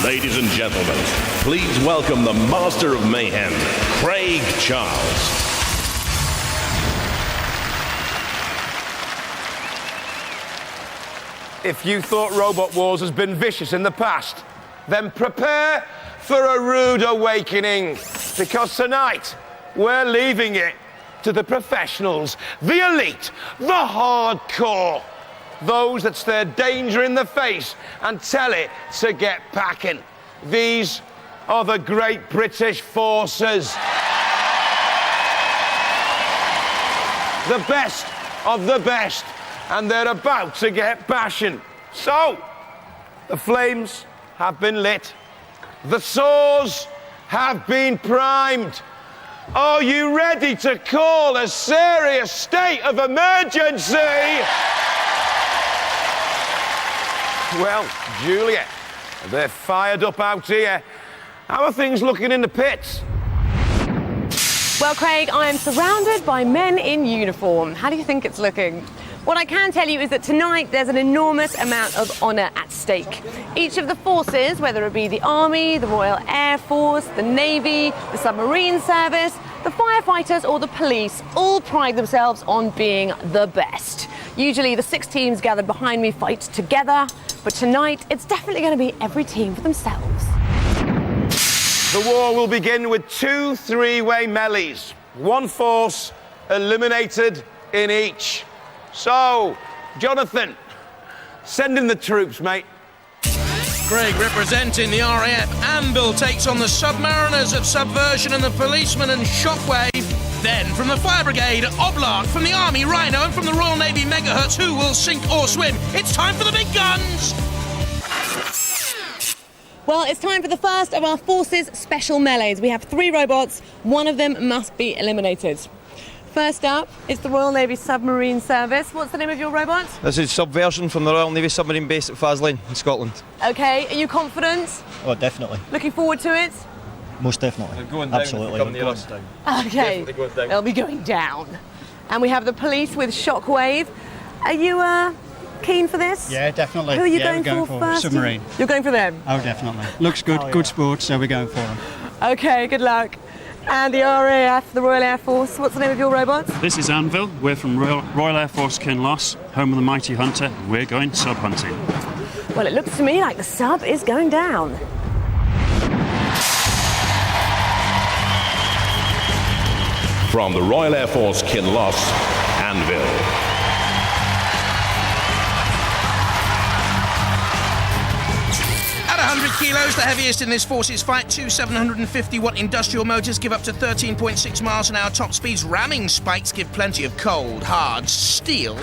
Ladies and gentlemen, please welcome the Master of Mayhem, Craig Charles. If you thought Robot Wars has been vicious in the past, then prepare for a rude awakening. Because tonight, we're leaving it to the professionals, the elite, the hardcore. Those that stare danger in the face and tell it to get packing. These are the Great British Forces. The best of the best. And they're about to get bashing. So, the flames have been lit. The saws have been primed. Are you ready to call a serious state of emergency? Well, Juliet, they're fired up out here. How are things looking in the pits? Well, Craig, I am surrounded by men in uniform. How do you think it's looking? What I can tell you is that tonight there's an enormous amount of honour at stake. Each of the forces, whether it be the Army, the Royal Air Force, the Navy, the Submarine Service, the firefighters or the police, all pride themselves on being the best. Usually the 6 teams gathered behind me fight together, but tonight it's definitely going to be every team for themselves. The war will begin with 2 3-way melees. 1 force eliminated in each. So, Jonathan, send in the troops, mate. Craig representing the RAF. Anvil takes on the Submariners of Subversion and the Policemen and Shockwave. Then, from the Fire Brigade, Oblark, from the Army, Rhino, and from the Royal Navy, Megahertz, who will sink or swim. It's time for the big guns! Well, it's time for the first of our forces special melees. We have 3 robots. 1 of them must be eliminated. First up, it's the Royal Navy Submarine Service. What's the name of your robot? This is Subversion from the Royal Navy Submarine Base at Faslane in Scotland. Okay, are you confident? Oh, definitely. Looking forward to it? Most definitely. They're going down. Absolutely. Come near us. Okay, Definitely going down. they'll be going down. And we have the police with Shockwave. Are you keen for this? Yeah, definitely. Who are you we're going for first? Submarine. You're going for them? Oh, definitely. Looks good, good sport, so we're going for them. Okay, good luck. And the RAF, the Royal Air Force, what's the name of your robot? This is Anvil. We're from Royal Air Force Kinloss, home of the mighty Hunter. We're going sub hunting. Well, it looks to me like the sub is going down. From the Royal Air Force Kinloss, Anvil. At 100 kilos, the heaviest in this forces fight, 2 750-watt industrial motors give up to 13.6 miles an hour top speeds. Ramming spikes give plenty of cold, hard steel.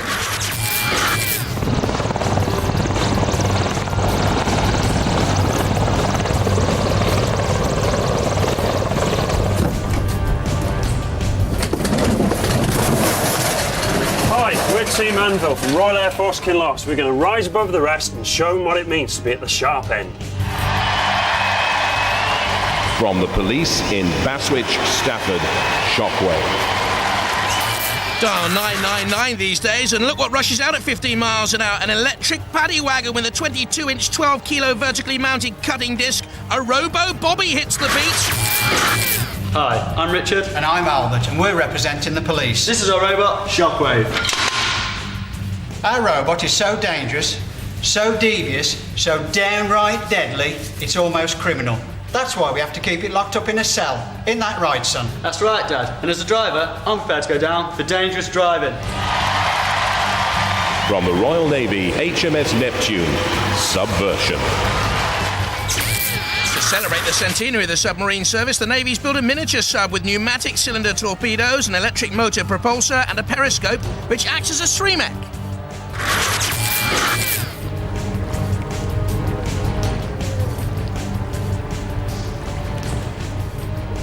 Hi, we're Team Anvil from Royal Air Force Kinloss. We're going to rise above the rest and show them what it means to be at the sharp end. From the police in Baswich, Stafford, Shockwave. Dial 999 these days, and look what rushes out at 15 miles an hour. An electric paddy wagon with a 22-inch, 12-kilo vertically mounted cutting disc. A robo-bobby hits the beat. Hi, I'm Richard. And I'm Albert, and we're representing the police. This is our robot, Shockwave. Our robot is so dangerous, so devious, so downright deadly, it's almost criminal. That's why we have to keep it locked up in a cell. Isn't that right, son? That's right, Dad. And as a driver, I'm prepared to go down for dangerous driving. From the Royal Navy HMS Neptune, Subversion. To celebrate the centenary of the submarine service, the Navy's built a miniature sub with pneumatic cylinder torpedoes, an electric motor propulsor, and a periscope, which acts as a streamek.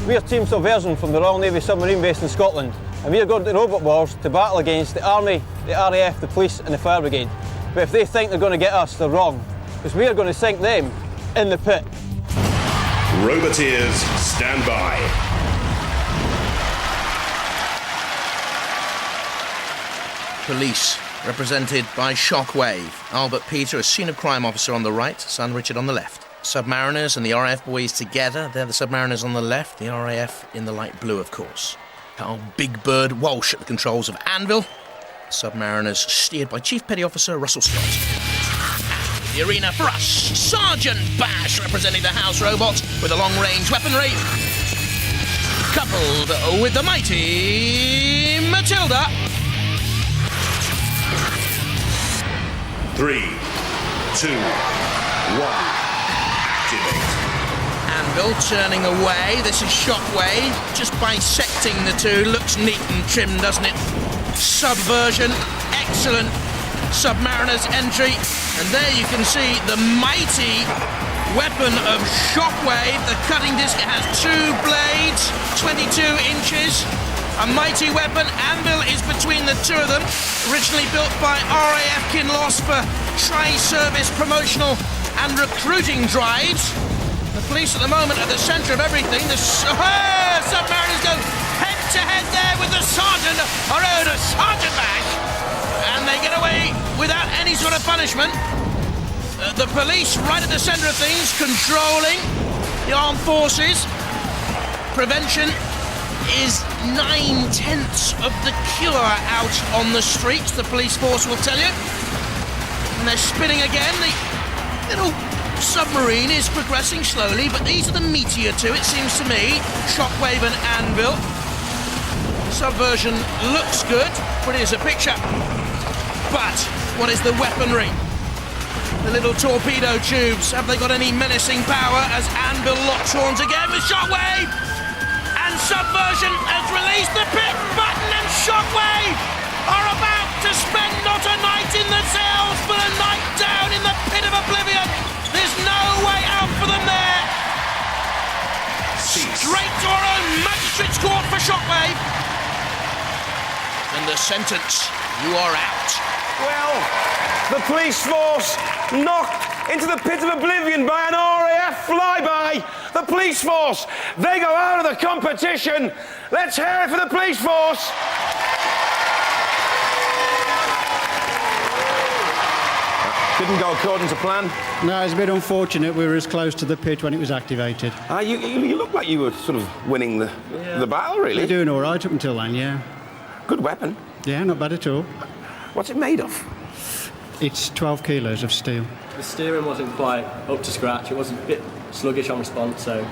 We're Team Subversion from the Royal Navy Submarine Base in Scotland, and we are going to Robot Wars to battle against the Army, the RAF, the Police and the Fire Brigade. But if they think they're going to get us, they're wrong, because we are going to sink them in the pit. Roboteers, stand by. Police, represented by Shockwave. Albert Peter, a scene of crime officer on the right, son Richard on the left. Submariners and the RAF boys together. They're the Submariners on the left, the RAF in the light blue, of course. Carl Big Bird Walsh at the controls of Anvil. Submariners steered by Chief Petty Officer Russell Scott. The arena for us, Sergeant Bash representing the house robots with the long-range weaponry, coupled with the mighty Matilda. 3, 2, 1. Activate. Anvil turning away. This is Shockwave, just bisecting the two. Looks neat and trim, doesn't it? Subversion, excellent. Submariner's entry, and there you can see the mighty weapon of Shockwave. The cutting disc has 2 blades, 22 inches. A mighty weapon. Anvil is between the two of them. Originally built by RAF Kinloss for tri-service promotional and recruiting drives. The police at the moment are the centre of everything. The Submariners go head-to-head there with the Sergeant, our own Sergeant Bash. And they get away without any sort of punishment. The police right at the centre of things, controlling the armed forces. Prevention is 9/10 of the cure out on the streets, the police force will tell you. And they're spinning again. The little submarine is progressing slowly, but these are the meteor two, it seems to me. Shockwave and Anvil. Subversion looks good, pretty as a picture. But what is the weaponry? The little torpedo tubes, have they got any menacing power as Anvil locks horns again with Shockwave? And Subversion has released the pit button, and Shockwave are about to spend not a night in the cells, but a night down in the pit of oblivion. There's no way out for them there. Straight to our own magistrate's court for Shockwave. And the sentence, you are out. Well, the police force knocked into the pit of oblivion by an RAF flyby. The police force, they go out of the competition. Let's hear it for the police force. Didn't go according to plan. No, it's a bit unfortunate. We were as close to the pit when it was activated. You look like you were sort of winning the battle, really. We're doing all right up until then, yeah. Good weapon. Yeah, not bad at all. What's it made of? It's 12 kilos of steel. The steering wasn't quite up to scratch. It was a bit sluggish on response, so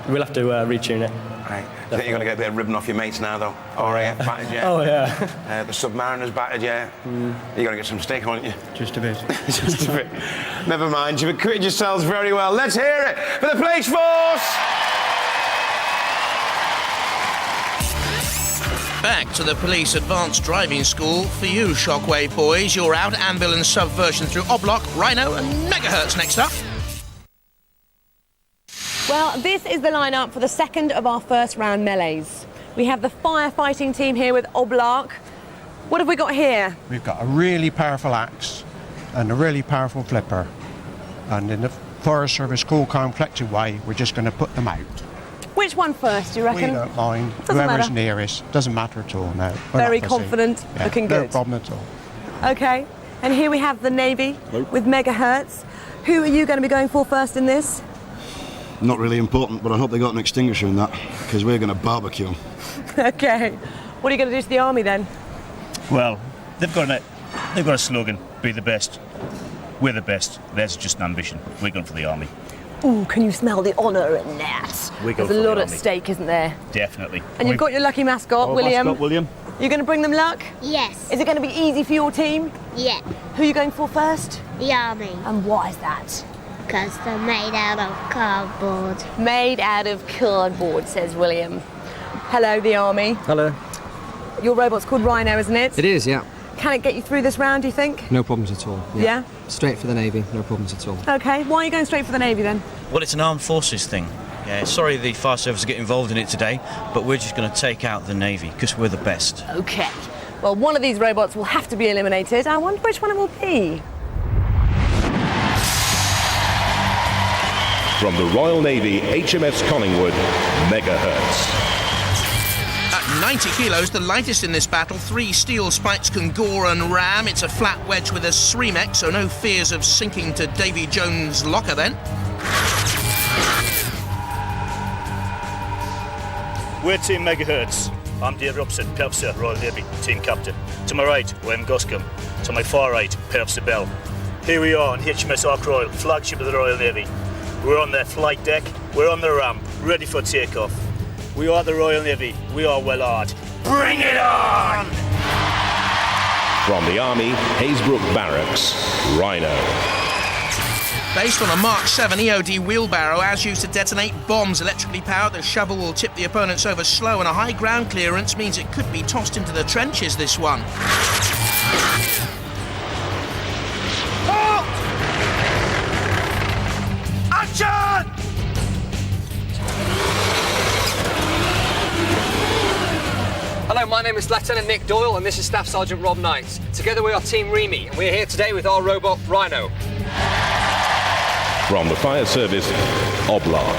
we'll have to retune it. Right. I think you're going to get a bit of ribbon off your mates now, though. RAF battered you. Oh, yeah. The Submariners battered you. You're going to get some steak, aren't you? Just a bit. Just a bit. Never mind, you've acquitted yourselves very well. Let's hear it for the police force! Back to the police advanced driving school for you, Shockwave boys. You're out. Anvil and Subversion through Oblock, Rhino and Megahertz next up. Well, this is the lineup for the second of our first round melees. We have the firefighting team here with Oblark. What have we got here? We've got a really powerful axe and a really powerful flipper. And in the Forest Service cool, calm, collected way, we're just going to put them out. Which one first, do you reckon? We don't mind. Doesn't Whoever's matter. nearest. Doesn't matter at all, no. We're Very not fussy. confident, Yeah, looking no good. problem at all. Okay, and here we have the Navy with Megahertz. Who are you going to be going for first in this? Not really important, but I hope they got an extinguisher in that, because we're going to barbecue them. Okay. What are you going to do to the army then? Well, they've got a slogan, be the best. We're the best. There's just an ambition. We're going for the army. Ooh, can you smell the honour in that? We go There's a for lot the at army. stake, isn't there? Definitely. And you've got your lucky mascot, Our William. mascot, William. You're going to bring them luck? Yes. Is it going to be easy for your team? Yeah. Who are you going for first? The army. And why is that? Because they're made out of cardboard. Made out of cardboard, says William. Hello, the army. Hello. Your robot's called Rhino, isn't it? It is, yeah. Can it get you through this round, do you think? No problems at all. Yeah? Straight for the Navy, no problems at all. Okay, why are you going straight for the Navy then? Well, it's an armed forces thing. Yeah, sorry the fire service get involved in it today, but we're just going to take out the Navy because we're the best. Okay. Well, one of these robots will have to be eliminated. I wonder which one it will be. From the Royal Navy HMS Collingwood, Megahertz. At 90 kilos, the lightest in this battle, 3 steel spikes can gore and ram. It's a flat wedge with a SREMEC, so no fears of sinking to Davy Jones' locker then. We're Team Megahertz. I'm Dave Robson, Purser, Royal Navy, Team Captain. To my right, William Goscombe. To my far right, Purser Bell. Here we are on HMS Ark Royal, flagship of the Royal Navy. We're on their flight deck, we're on the ramp, ready for takeoff. We are the Royal Navy, we are Wellard. Bring it on! From the Army, Haysbrook Barracks, Rhino. Based on a Mark 7 EOD wheelbarrow as used to detonate bombs electrically powered, the shovel will tip the opponents over slow, and a high ground clearance means it could be tossed into the trenches, this one. Halt! Action! Hello, my name is Lieutenant Nick Doyle and this is Staff Sergeant Rob Knight. Together we are Team Remy and we're here today with our robot Rhino. From the Fire Service, Oblark.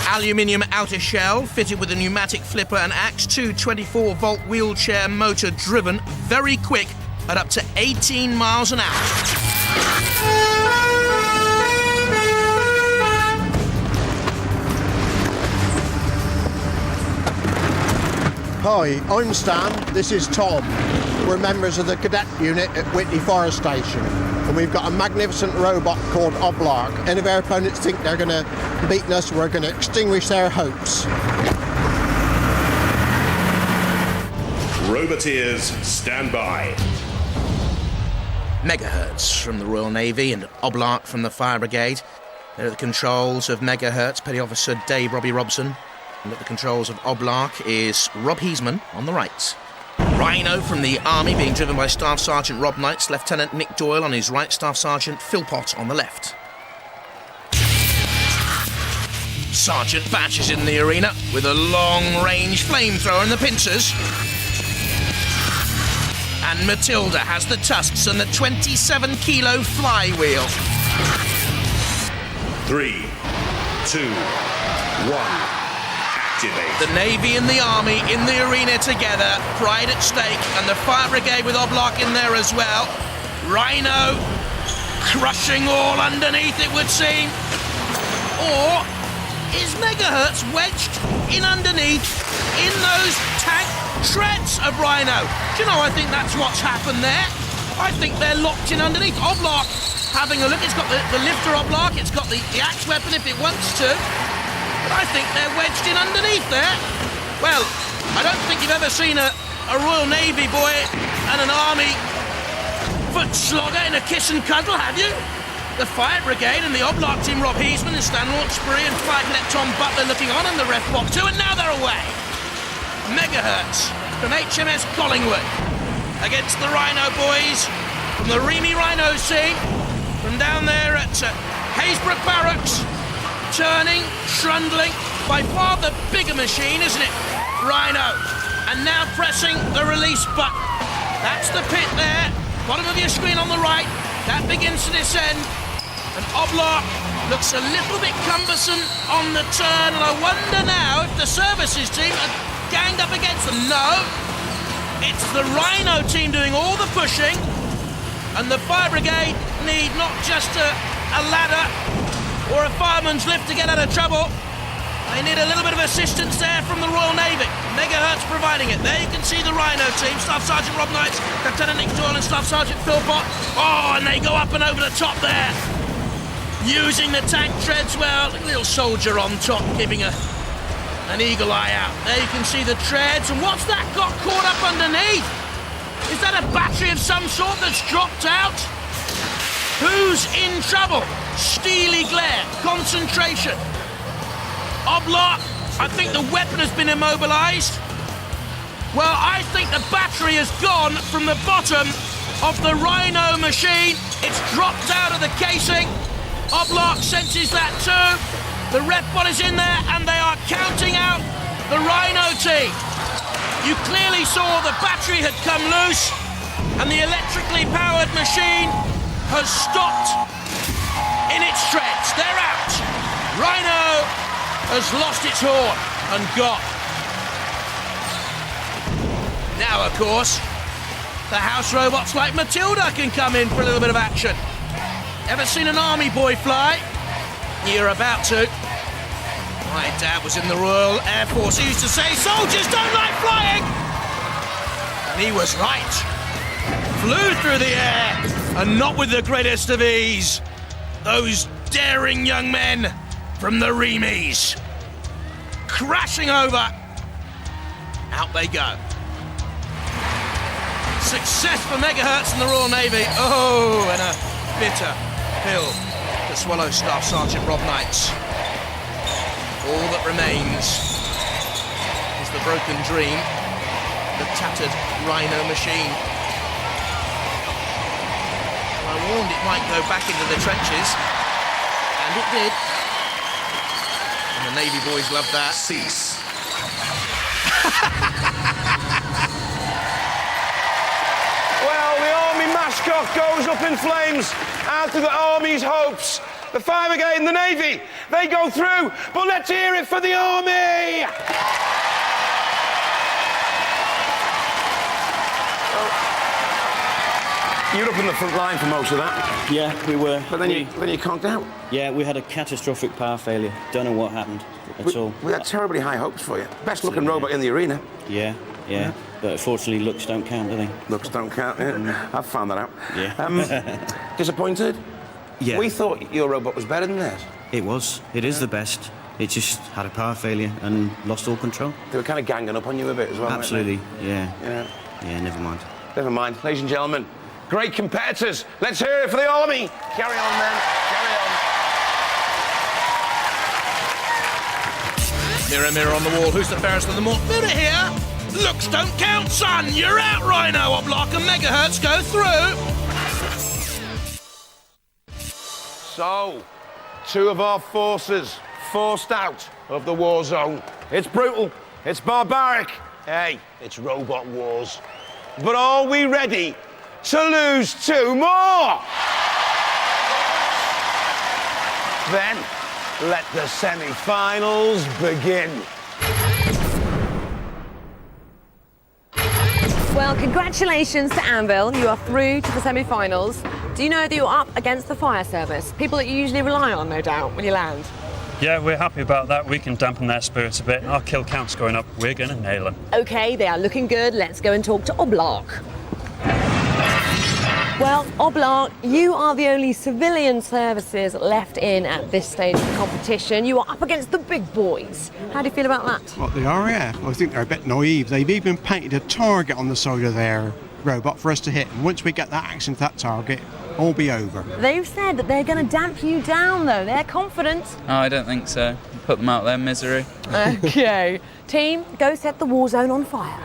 Aluminium outer shell fitted with a pneumatic flipper and axe, 2 24-volt wheelchair motor driven, very quick at up to 18 miles an hour. Hi, I'm Stan, this is Tom. We're members of the cadet unit at Whitney Fire Station, and we've got a magnificent robot called Oblark, and if our opponents think they're going to beat us, we're going to extinguish their hopes. Roboteers, stand by. Megahertz from the Royal Navy and Oblark from the Fire Brigade. They're at the controls of Megahertz, Petty Officer Dave Robbie Robson. And at the controls of Oblark is Rob Heisman on the right. Rhino from the Army being driven by Staff Sergeant Rob Knight, Lieutenant Nick Doyle on his right, Staff Sergeant Phil Pott on the left. Sergeant Batch is in the arena with a long-range flamethrower and the pincers. And Matilda has the tusks and the 27-kilo flywheel. 3, 2, 1. The Navy and the Army in the arena together, pride at stake, and the Fire Brigade with Oblark in there as well. Rhino crushing all underneath, it would seem. Or is Megahertz wedged in underneath in those tank treads of Rhino? Do you know, I think that's what's happened there. I think they're locked in underneath. Oblark having a look, it's got the lifter Oblark, it's got the axe weapon if it wants to. But I think they're wedged in underneath there. Well, I don't think you've ever seen a Royal Navy boy and an Army foot slogger in a kiss and cuddle, have you? The Fire Brigade and the Oblark team, Rob Heisman and Stan Hawkesbury and Flight Cadet Tom Butler looking on, and the ref box too, and now they're away. Megahertz from HMS Collingwood against the Rhino boys from the Remy Rhinos team from down there at Haysbrook Barracks. Turning, trundling, by far the bigger machine, isn't it? Rhino. And now pressing the release button. That's the pit there, bottom of your screen on the right. That begins to descend. And Oblark looks a little bit cumbersome on the turn, and I wonder now if the services team are ganged up against them. No, it's the Rhino team doing all the pushing, and the Fire Brigade need not just a ladder or a fireman's lift to get out of trouble. They need a little bit of assistance there from the Royal Navy. Megahertz providing it. There you can see the Rhino team, Staff Sergeant Rob Knight, Lieutenant Nick Doyle and Staff Sergeant Phil Pott. Oh, and they go up and over the top there. Using the tank treads well. A little soldier on top, keeping an eagle eye out. There you can see the treads. And what's that got caught up underneath? Is that a battery of some sort that's dropped out? Who's in trouble? Steely glare, concentration. Oblark, I think the weapon has been immobilised. Well, I think the battery has gone from the bottom of the Rhino machine. It's dropped out of the casing. Oblark senses that too. The ref bot is in there and they are counting out the Rhino team. You clearly saw the battery had come loose and the electrically powered machine has stopped in its treads. They're out. Rhino has lost its horn and gone. Now, of course, the house robots like Matilda can come in for a little bit of action. Ever seen an army boy fly? You're about to. My dad was in the Royal Air Force. He used to say, soldiers don't like flying! And he was right. Flew through the air, and not with the greatest of ease. Those daring young men from the Remies. Crashing over. Out they go. Success for megahertz in the Royal Navy. Oh, and a bitter pill to swallow, Staff Sergeant Rob Knights. All that remains is the broken dream, the tattered Rhino machine. I warned it might go back into the trenches, and it did. And the Navy boys loved that. Cease. Well, the Army mascot goes up in flames out of the Army's hopes. The Fire Brigade and the Navy, they go through, but let's hear it for the Army! You're up in the front line for most of that. Yeah, we were. But then you conked out. Yeah, we had a catastrophic power failure. Don't know what happened at all. We had terribly high hopes for you. Best looking robot in the arena. Yeah. But unfortunately, looks don't count, do they? Looks don't count, yeah. I've found that out. Yeah. Disappointed? Yeah. We thought your robot was better than theirs. It was. It is the best. It just had a power failure and lost all control. They were kind of ganging up on you a bit as well. Absolutely, yeah. Yeah, never mind. Never mind. Ladies and gentlemen, great competitors. Let's hear it for the Army. Carry on, men. Carry on. Mirror, mirror on the wall, who's the fairest of them all? Mirror here. Looks don't count, son. You're out, Rhino. Oblock and megahertz go through. So, two of our forces forced out of the war zone. It's brutal. It's barbaric. Hey, it's robot wars. But are we ready to lose two more? Then, let the semi-finals begin. Well, congratulations to Anvil. You are through to the semi-finals. Do you know that you're up against the fire service? People that you usually rely on, no doubt, when you land. Yeah, we're happy about that. We can dampen their spirits a bit. Our kill count's going up. We're going to nail them. OK, they are looking good. Let's go and talk to Oblark. Well, Oblark, you are the only civilian services left in at this stage of the competition. You are up against the big boys. How do you feel about that? What, the RAF? I think they're a bit naive. They've even painted a target on the side of their robot for us to hit. And once we get that action to that target, all be over. They've said that they're going to damp you down, though. They're confident. Oh, I don't think so. Put them out of their misery. OK. Team, go set the war zone on fire.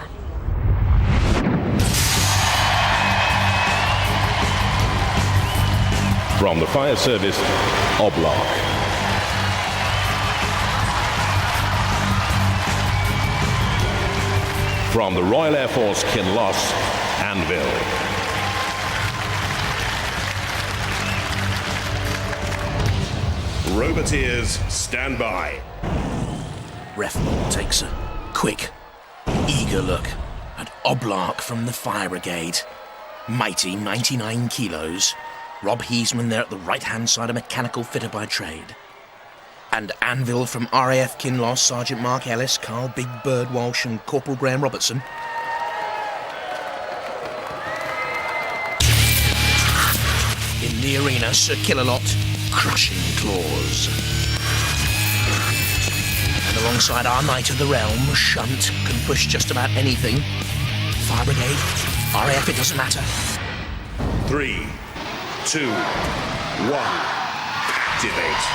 From the fire service, Oblark. From the Royal Air Force, Kinloss, Anvil. Roboteers, stand by. Reflon takes a quick, eager look at Oblark from the Fire Brigade. Mighty 99 kilos. Rob Heisman there at the right-hand side, a mechanical fitter by trade. And Anvil from RAF Kinloss, Sergeant Mark Ellis, Carl Big Bird Walsh and Corporal Graham Robertson. In the arena, Sir Killalot, crushing claws. And alongside our Knight of the Realm, Shunt, can push just about anything. Fire Brigade, RAF, it doesn't matter. 3, 2, 1. Activate.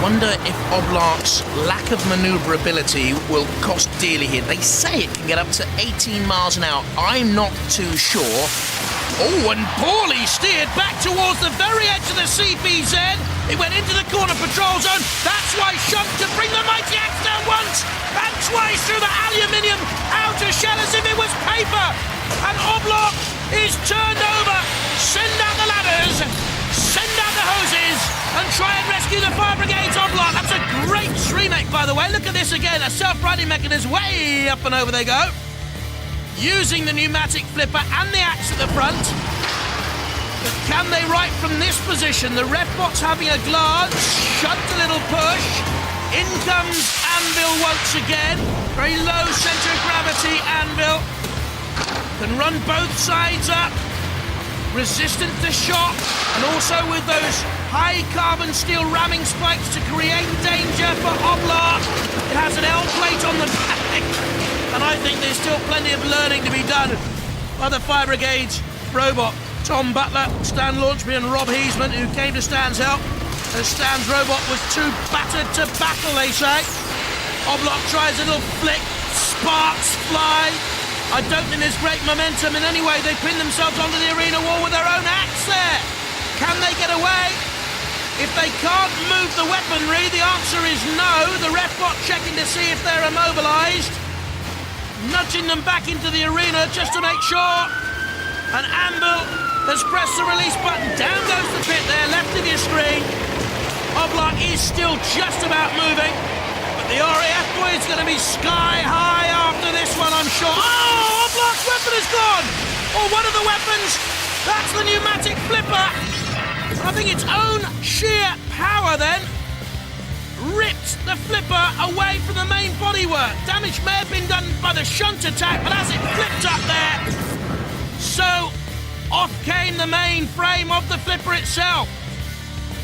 Wonder if Oblark's lack of manoeuvrability will cost dearly here. They say it can get up to 18 miles an hour. I'm not too sure. Oh, and poorly steered back towards the very edge of the CPZ. It went into the corner patrol zone. That's why Shunt could bring the mighty axe down once and twice through the aluminium outer shell as if it was paper. And Oblark is turned over. Send out the ladders, send out the hoses, and try and rescue the Fire Brigade's Oblark. That's a great remake, by the way. Look at this again. A self-riding mechanism way up and over they go. Using the pneumatic flipper and the axe at the front. But can they right from this position? The Refbot's having a glance, shunt a little push. In comes Anvil once again. Very low centre of gravity, Anvil. Can run both sides up. Resistant to shock, and also with those high carbon steel ramming spikes to create danger for Oblar. It has an L plate on the back, and I think there's still plenty of learning to be done by the Fire Brigade's robot. Tom Butler, Stan Launchby and Rob Heasman, who came to Stan's help, as Stan's robot was too battered to battle, they say. Oblar tries a little flick, sparks fly. I don't think there's great momentum in any way. They pin themselves onto the arena wall with their own axe there. Can they get away? If they can't move the weaponry, the answer is no. The Refbot checking to see if they're immobilised. Nudging them back into the arena just to make sure. And Anvil has pressed the release button. Down goes the pit there, left of your screen. Oblar is still just about moving. The RAF boy is going to be sky high after this one, I'm sure. Oh, Oblar's weapon is gone! Or one of the weapons. That's the pneumatic flipper. I think its own sheer power then ripped the flipper away from the main bodywork. Damage may have been done by the shunt attack, but as it flipped up there, so off came the main frame of the flipper itself.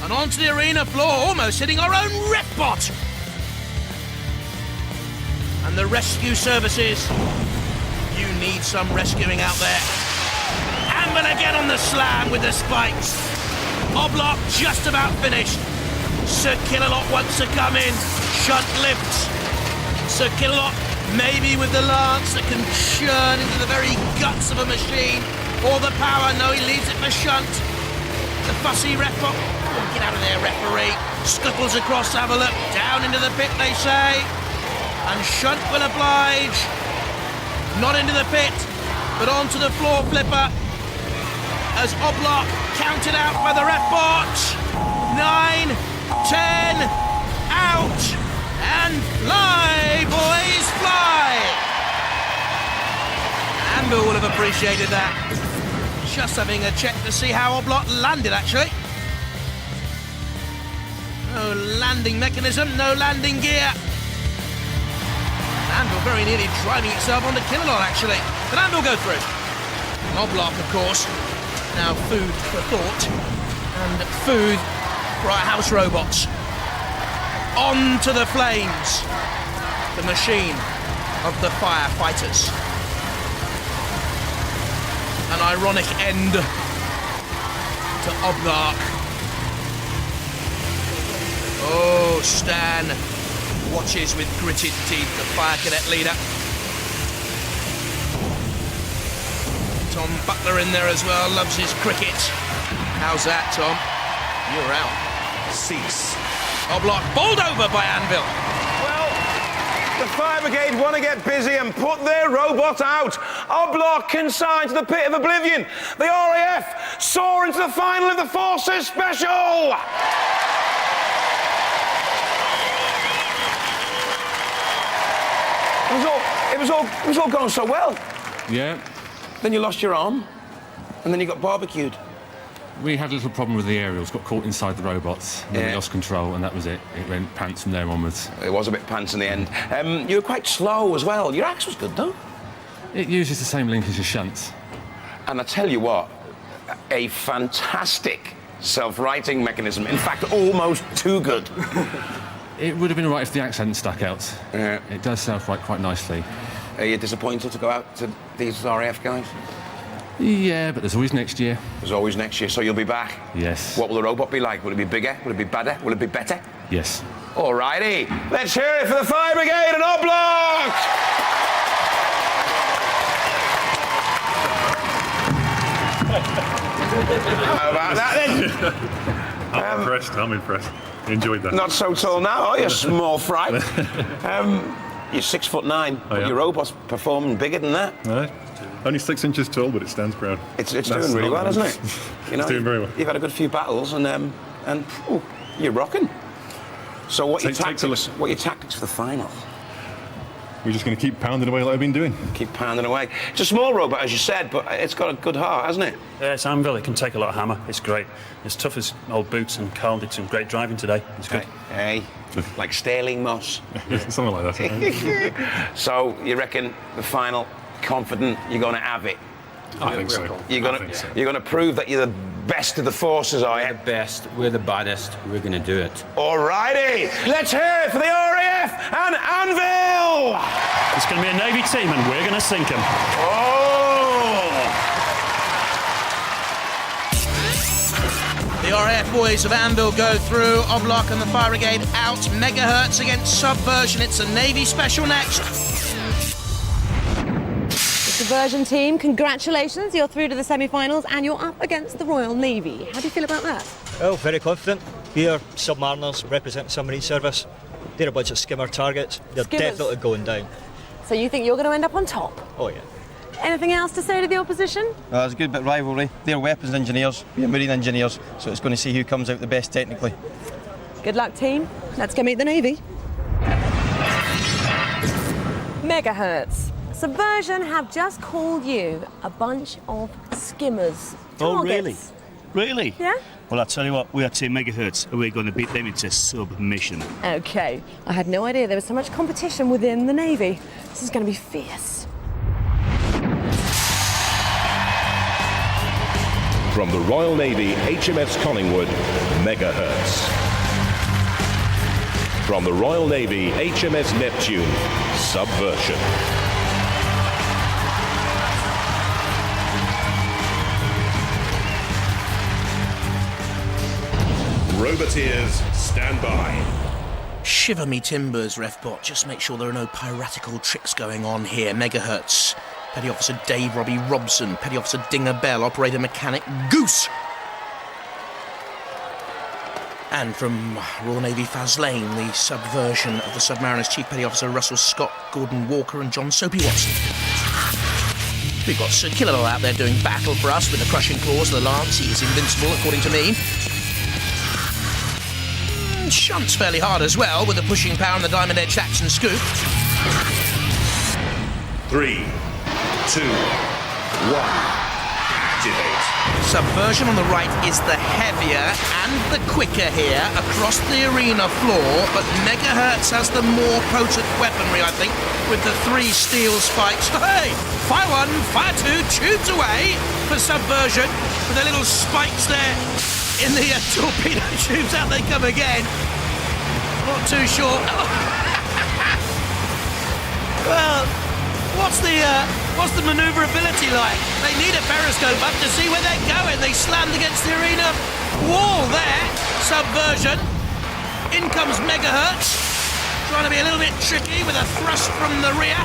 And onto the arena floor, almost hitting our own Refbot. And the rescue services, you need some rescuing out there. Anvil again on the slam with the spikes. Oblar just about finished. Sir Killalot wants to come in. Shunt lifts. Sir Killalot maybe with the lance that can churn into the very guts of a machine. Or the power, no, he leaves it for Shunt. The fussy Refbot, oh, get out of there, referee. Scuttles across to have a look. Down into the pit, they say. And Shunt will oblige. Not into the pit, but onto the floor flipper. As Oblar counted out by the Refbot. 9, 10, out. And fly, boys, fly. Anvil will have appreciated that. Just having a check to see how Oblar landed, actually. No landing mechanism, no landing gear. Anvil very nearly driving itself onto Killalot, actually. But Anvil go through. Oblar, of course, now food for thought and food for our house robots. On to the flames, the machine of the firefighters. An ironic end to Oblar. Oh, Stan watches with gritted teeth the fire cadet leader. Tom Butler in there as well, loves his cricket. How's that, Tom? You're out. Cease. Oblar bowled over by Anvil. Well, the Fire Brigade want to get busy and put their robot out. Oblar consigned to the pit of oblivion. The RAF soar into the final of the Forces Special. It was all going so well. Yeah. Then you lost your arm, and then you got barbecued. We had a little problem with the aerials, got caught inside the robots, and then we lost control, and that was it. It went pants from there onwards. It was a bit pants in the end. You were quite slow as well. Your axe was good, though. It uses the same link as your shunts. And I tell you what, a fantastic self-righting mechanism. In fact, almost too good. It would have been all right if the axe hadn't stuck out. Yeah. It does self-right quite nicely. Are you disappointed to go out to these RAF guys? Yeah, but there's always next year. There's always next year, so you'll be back? Yes. What will the robot be like? Will it be bigger? Will it be badder? Will it be better? Yes. All righty. Let's hear it for the Fire Brigade and Oblar! How about that then? I'm impressed. Enjoyed that. Not so tall now, are you, small fry? You're 6'9", but your robot's performing bigger than that. Right. Only 6 inches tall, but it stands proud. It's doing really well, isn't it? You know, it's doing very well. You've had a good few battles, and you're rocking. So what are your tactics for the final? we're just going to keep pounding away like I've been doing. Keep pounding away. It's a small robot, as you said, but it's got a good heart, hasn't it? Yeah, it's Anvil. It can take a lot of hammer. It's great. It's tough as old boots, and Carl did some great driving today. It's good. Hey, like Sterling Moss. Something like that. So, you reckon the final, confident, you're going to have it? I think so. You're going to prove that you're the best of the forces, are you? We're the best, we're the baddest, we're going to do it. Alrighty, let's hear it for the RAF and Anvil! It's going to be a Navy team, and we're going to sink them. The RAF boys of Anvil go through. Oblock and the Fire Brigade out. Megahertz against Subversion. It's a Navy special next. Subversion team, congratulations, you're through to the semi-finals and you're up against the Royal Navy. How do you feel about that? Well, very confident. We are submariners representing submarine service. They're a bunch of skimmer targets. They're definitely going down. So you think you're going to end up on top? Oh, yeah. Anything else to say to the opposition? There's a good bit of rivalry. They're weapons engineers, we're marine engineers, so it's going to see who comes out the best technically. Good luck, team. Let's go meet the Navy. Megahertz. Subversion have just called you a bunch of skimmers. Oh, really? Targets. Really? Yeah? Well, I'll tell you what, we are Team Megahertz, and we're going to beat them into submission. Okay. I had no idea there was so much competition within the Navy. This is going to be fierce. From the Royal Navy HMS Collingwood, Megahertz. From the Royal Navy HMS Neptune, Subversion. Roboteers, stand by. Shiver me timbers, RefBot. Just make sure there are no piratical tricks going on here. Megahertz. Petty Officer Dave Robbie Robson. Petty Officer Dinger Bell. Operator Mechanic Goose. And from Royal Navy Faz Lane, the Subversion of the Submariners, Chief Petty Officer Russell Scott, Gordon Walker and John Soapy Watson. We've got Sir Killalol out there doing battle for us with the crushing claws of the Lance. He is invincible, according to me. Shunts fairly hard as well with the pushing power and the Diamond Edge Saxon scoop. 3, 2, 1. Activate. Subversion on the right is the heavier and the quicker here across the arena floor, but Megahertz has the more potent weaponry, I think, with the 3 steel spikes. Hey! Fire 1, fire 2, tubes away for Subversion with the little spikes there. In the torpedo tubes, out they come again. Not too sure. Well, what's the manoeuvrability like? They need a periscope up to see where they're going. They slammed against the arena wall there. Subversion. In comes Megahertz. Trying to be a little bit tricky with a thrust from the rear.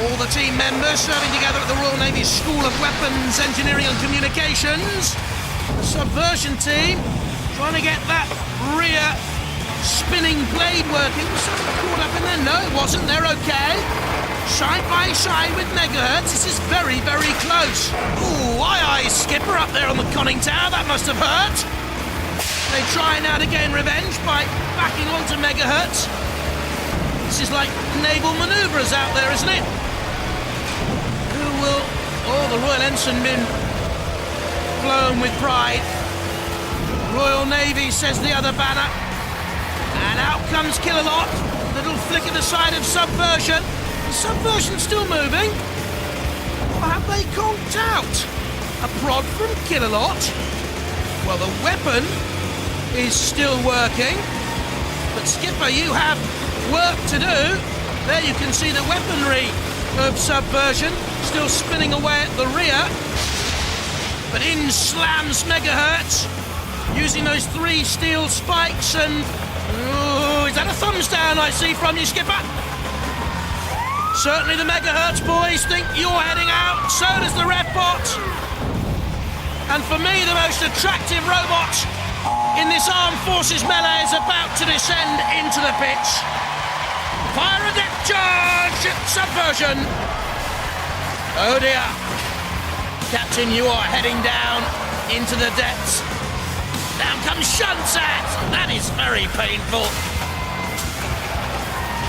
All the team members serving together at the Royal Navy School of Weapons Engineering and Communications. The Subversion team trying to get that rear spinning blade working. Was something caught up in there? No, it wasn't. They're okay. Side by side with Megahertz. This is very, very close. Ooh, aye, skipper up there on the conning tower. That must have hurt. They try now to gain revenge by backing onto Megahertz. This is like naval manoeuvres out there, isn't it? Who will... Oh, the Royal Ensign been blown with pride. Royal Navy, says the other banner. And out comes Killalot. Little flick at the side of Subversion. The Subversion's still moving. Or have they conked out? A prod from Killalot. Well, the weapon is still working. But Skipper, you have work to do. There you can see the weaponry of Subversion still spinning away at the rear. But in slams Megahertz, using those 3 steel spikes and... Ooh, is that a thumbs down I see from you, Skipper? Certainly the Megahertz boys think you're heading out, so does the RefBot. And for me, the most attractive robot in this Armed Forces melee is about to descend into the pitch. Fire a depth charge! Subversion! Oh dear. Captain, you are heading down into the depths. Down comes Shuntsat. That is very painful.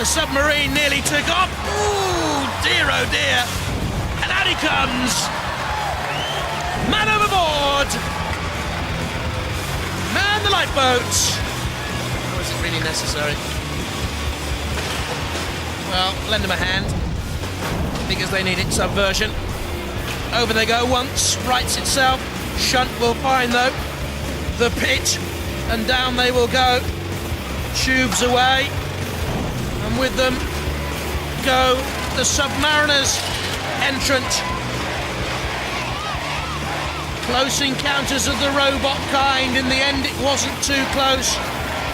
The submarine nearly took off. Ooh, dear, oh dear. And out he comes. Man overboard. Man the lifeboat. Was it really necessary? Well, lend them a hand. Because they need it. Subversion. Over they go once. Rights itself. Shunt will find, though, the pit. And down they will go. Tubes away. And with them go the Submariners entrant. Close encounters of the robot kind. In the end, it wasn't too close.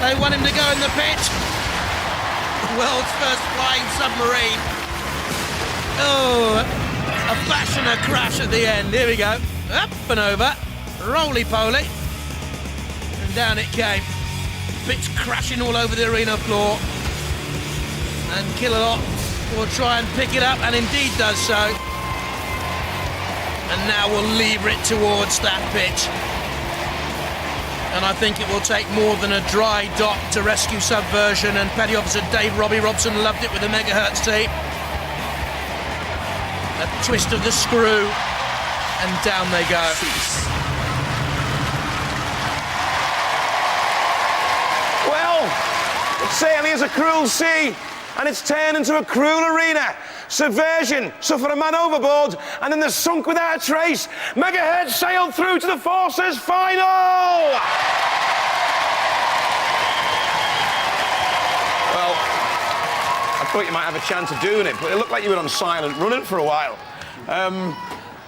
They want him to go in the pit. World's first flying submarine. Oh, a bash and a crash at the end. Here we go. Up and over. Roly-poly. And down it came. Bits crashing all over the arena floor. And Killalot will try and pick it up, and indeed does so. And now we'll lever it towards that pit. And I think it will take more than a dry dock to rescue Subversion, and Petty Officer Dave Robbie Robson loved it with the Megahertz team. A twist of the screw, and down they go. Well, sailing is a cruel sea, and it's turned into a cruel arena. Subversion suffered a man overboard, and then they're sunk without a trace. Megahertz sailed through to the Forces final! Well, I thought you might have a chance of doing it, but it looked like you were on silent running for a while.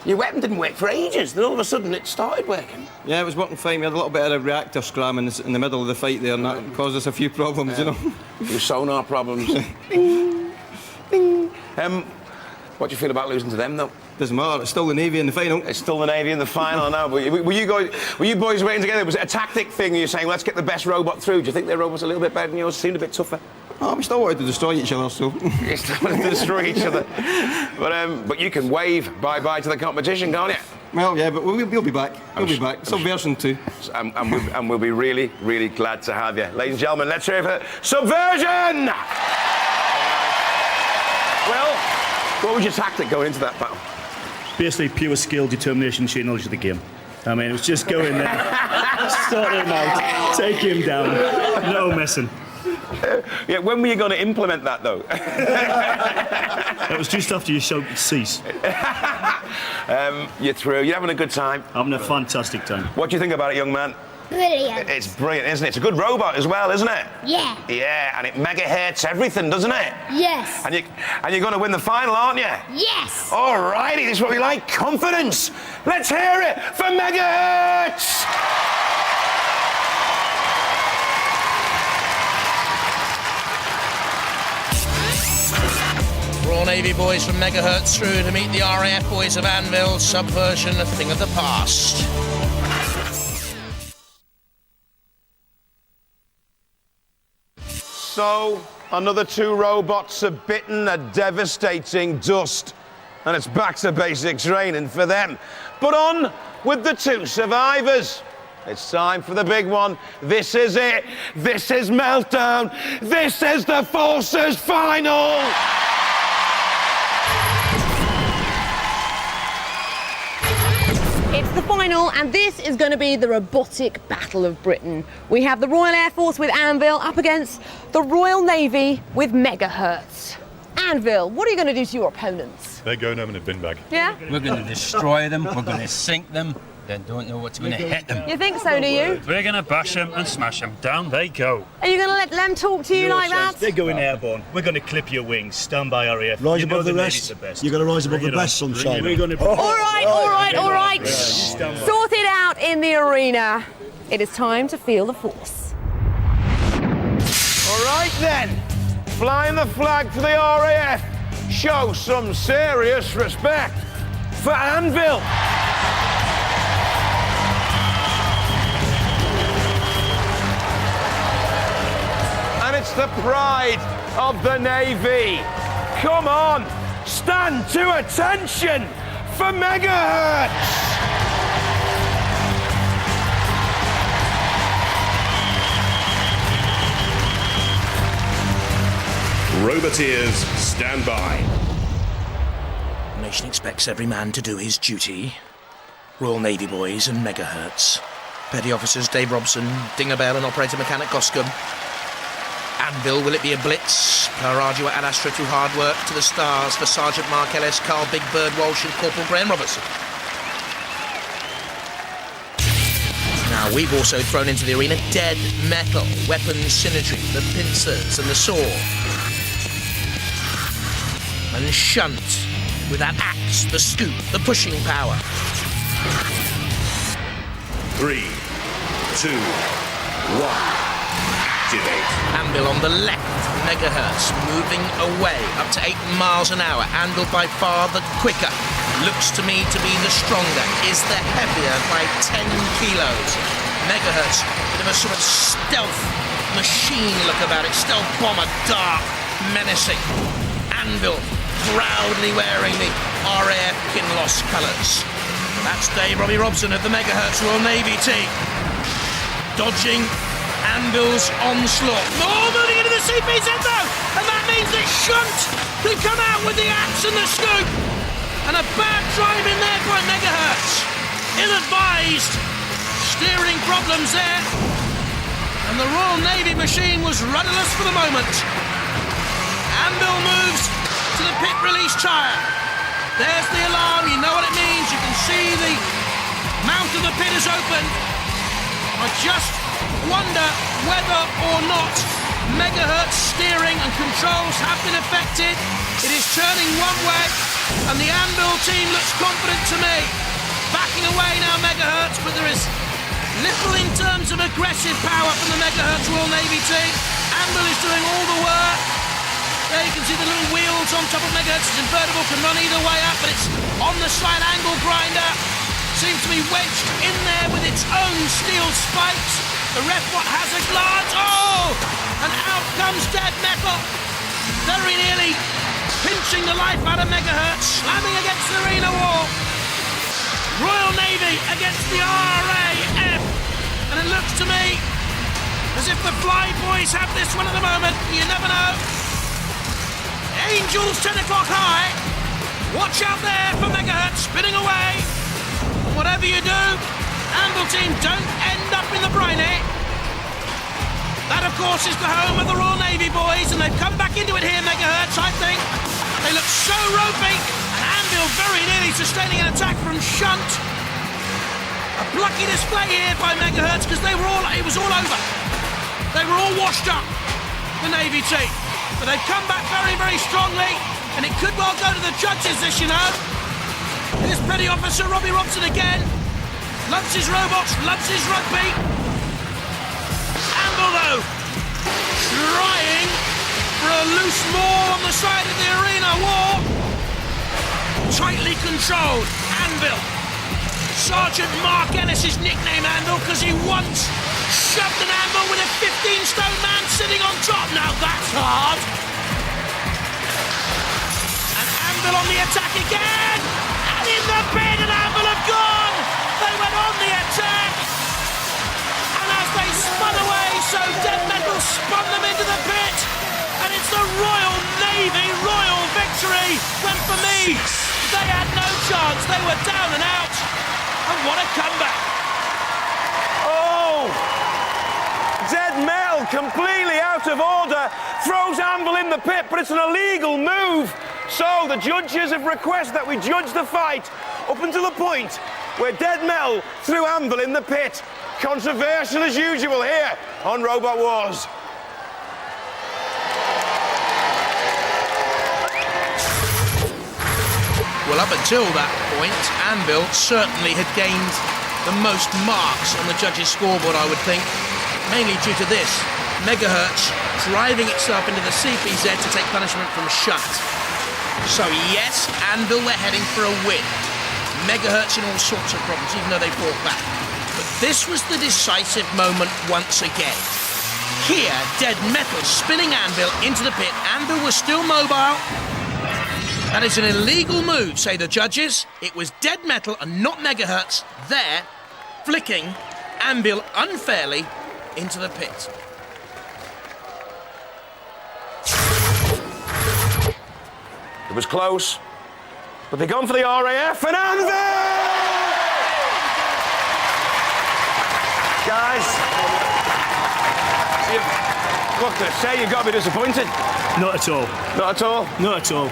Your weapon didn't work for ages, then all of a sudden it started working. Yeah, it was working fine. We had a little bit of a reactor scram in the middle of the fight there, and that caused us a few problems, you know. Your sonar problems. Ding, ding. What do you feel about losing to them, though? Doesn't matter. It's still the Navy in the final. It's still the Navy in the final now. But were you boys waiting together? Was it a tactic thing? You're saying, let's get the best robot through. Do you think their robot's a little bit better than yours? Seemed a bit tougher. Oh, we still wanted to destroy each other, so. You still wanted to destroy each other. But you can wave bye-bye to the competition, can't you? Well, yeah, but we'll be back. We'll be back. Subversion 2. And we'll be really, really glad to have you. Ladies and gentlemen, let's hear it for Subversion! Well, what was your tactic going into that battle? Basically, pure skill, determination, sheer knowledge of the game. I mean, it was just go in there, sort him out, take him down, no messing. Yeah, when were you going to implement that, though? It was just after you shouted cease. You're through. You're having a good time? Having a fantastic time. What do you think about it, young man? Brilliant. It's brilliant, isn't it? It's a good robot as well, isn't it? Yeah. Yeah, and it megahertz everything, doesn't it? Yes. And you're going to win the final, aren't you? Yes. All righty, this is what we like, confidence. Let's hear it for Megahertz! Royal Navy boys from Megahertz through to meet the RAF boys of Anvil. Subversion, a thing of the past. So, another two robots have bitten a devastating dust, and it's back to basics training for them. But on with the two survivors. It's time for the big one. This is it. This is Meltdown. This is the Forces final. It's the final, and this is going to be the robotic battle of Britain. We have the Royal Air Force with Anvil up against the Royal Navy with Megahertz. Anvil, what are you going to do to your opponents? They're going home in a bin bag. Yeah? We're going to destroy them, we're going to sink them, then don't know what's going to hit them. You think so, do you? We're going to bash them and smash them. Down they go. Are you going to let them talk to you like that? They're going airborne. We're going to clip your wings. Stand by RAF. Rise You know above the Navy's rest. the best. You've got to rise above Bring the it best, on. sunshine. We're going to... All right. Stand by. Sorted out in the arena. It is time to feel the force. All right then, flying the flag for the RAF. Show some serious respect for Anvil. And it's the pride of the Navy. Come on, stand to attention for Megahertz. Roboteers, stand by. The nation expects every man to do his duty. Royal Navy boys and megahertz. Petty officers Dave Robson, Dinger Bell and operator mechanic Goscombe. Anvil, will it be a blitz? Per ardua ad astra through hard work to the stars for Sergeant Mark Ellis, Carl Big Bird Walsh and Corporal Graham Robertson. Now, we've also thrown into the arena dead metal, weapons synergy, the pincers and the saw. And shunt with that axe, the scoop, the pushing power. 3, 2, 1. Activate. Anvil on the left, megahertz, moving away up to 8 miles an hour. Anvil by far the quicker. Looks to me to be the stronger. Is the heavier by 10 kilos. Megahertz, bit of a sort of stealth machine look about it. Stealth bomber, dark, menacing. Anvil proudly wearing the RAF Kinloss colours. That's Dave Robbie Robson of the Megahertz Royal Navy team. Dodging Anvil's onslaught. Oh, moving into the CPZ though! And that means that Shunt can come out with the axe and the scoop. And a bad drive in there by Megahertz. Ill-advised. Steering problems there. And the Royal Navy machine was rudderless for the moment. Anvil moves to the pit release tyre. There's the alarm, you know what it means. You can see the mouth of the pit is open. I just wonder whether or not Megahertz steering and controls have been affected. It is turning one way, and the Anvil team looks confident to me. Backing away now, Megahertz, but there is little in terms of aggressive power from the Megahertz Royal Navy team. Anvil is doing all the work. There you can see the little wheels on top of Megahertz. It's invertible, can run either way up, but it's on the slight angle grinder. Seems to be wedged in there with its own steel spikes. The ref has a glance. Oh! And out comes dead metal. Very nearly pinching the life out of Megahertz, slamming against the arena wall. Royal Navy against the RAF. And it looks to me as if the Fly Boys have this one at the moment. You never know. Angels 10 o'clock high. Watch out there for Megahertz spinning away. And whatever you do, Anvil team don't end up in the briny. That, of course, is the home of the Royal Navy boys, and they've come back into it here, Megahertz, I think. They look so ropey, and Anvil very nearly sustaining an attack from Shunt. A plucky display here by Megahertz, because it was all over. They were all washed up, the Navy team. But they've come back very, very strongly, and it could well go to the judges, this, you know. Here's Petty Officer Robbie Robson again. Loves his robots, loves his rugby. Anvil, though, trying for a loose maul on the side of the arena wall. Tightly controlled, Anvil. Sergeant Mark Ellis' nickname Anvil because he once shoved an anvil with a 15-stone man sitting on top. Now that's hard. And Anvil on the attack again. And in the pit, and Anvil have gone. They went on the attack. And as they spun away, so dead metal spun them into the pit. And it's the Royal Navy royal victory. When for me, they had no chance. They were down and out. And what a comeback. Oh! Dead metal, completely out of order, throws Anvil in the pit, but it's an illegal move. So the judges have requested that we judge the fight up until the point where Dead Metal threw Anvil in the pit. Controversial as usual here on Robot Wars. Well, up until that point, Anvil certainly had gained the most marks on the judges' scoreboard, I would think. Mainly due to this, Megahertz driving itself into the CPZ to take punishment from Shunt. So yes, Anvil were heading for a win. Megahertz in all sorts of problems, even though they fought back. But this was the decisive moment once again. Here, Dead Metal spinning Anvil into the pit. Anvil was still mobile. That is an illegal move, say the judges. It was Dead Metal and not Megahertz there, flicking Anvil unfairly into the pit. It was close, but they've gone for the RAF and Anvil! Guys, what can I say? You've got to be disappointed. Not at all. Not at all? Not at all.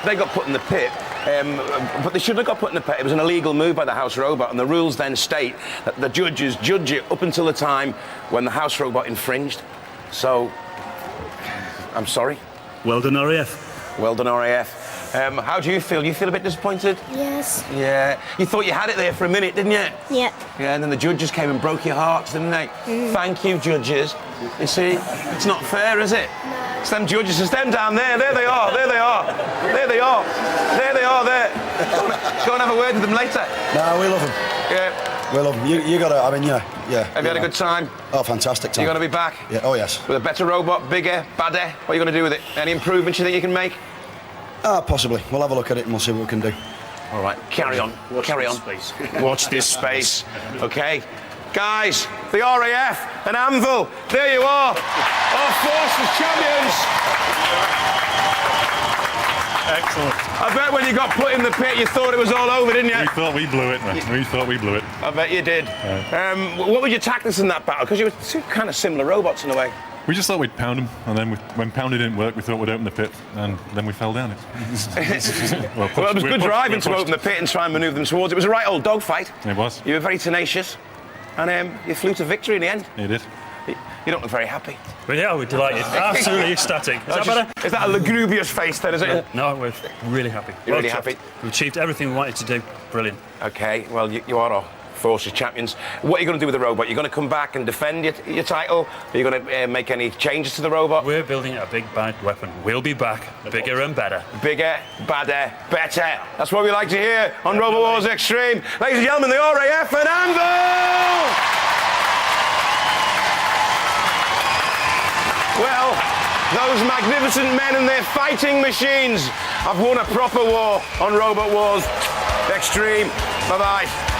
They got put in the pit, but they shouldn't have got put in the pit. It was an illegal move by the house robot, and the rules then state that the judges judge it up until the time when the house robot infringed. So, I'm sorry. Well done, RAF. Well done, RAF. How do you feel? You feel a bit disappointed? Yes. Yeah. You thought you had it there for a minute, didn't you? Yeah. Yeah, and then the judges came and broke your hearts, didn't they? Thank you, judges. You see, it's not fair, is it? It's them judges, it's them down there. There they are, there they are. There they are. There they are, there. Go and have a word with them later. No, we love them. Yeah. We love them. You got to, I mean, yeah. Have you had a good time? Oh, fantastic time. You're going to be back? Yeah, oh yes. With a better robot, bigger, badder? What are you going to do with it? Any improvements you think you can make? Possibly. We'll have a look at it and we'll see what we can do. All right, carry on. Carry on. Space. Watch this space. Okay. Guys, the RAF and Anvil, there you are. Our Forces champions. Excellent. I bet when you got put in the pit, you thought it was all over, didn't you? We thought we blew it, man. We thought we blew it. I bet you did. What were your tactics in that battle? Because you were two kind of similar robots in a way. We just thought we'd pound them, and then when pounding didn't work, we thought we'd open the pit, and then we fell down it. Well, it was good driving to open the pit and try and manoeuvre them towards it. It was a right old dogfight. It was. You were very tenacious, and you flew to victory in the end. You did. You don't look very happy. But yeah, we're delighted. Absolutely ecstatic. Is that better? Is that a lugubrious face then, is it? No, we're really happy. You're really happy? We've achieved everything we wanted to do. Brilliant. OK, well, you are our Forces champions. What are you going to do with the robot? You're going to come back and defend your title? Are you going to make any changes to the robot? We're building a big bad weapon. We'll be back, bigger and better. Bigger, badder, better. That's what we like to hear on Robot Wars Extreme. Ladies and gentlemen, the RAF and Anvil! Well, those magnificent men and their fighting machines have won a proper war on Robot Wars Extreme. Bye-bye.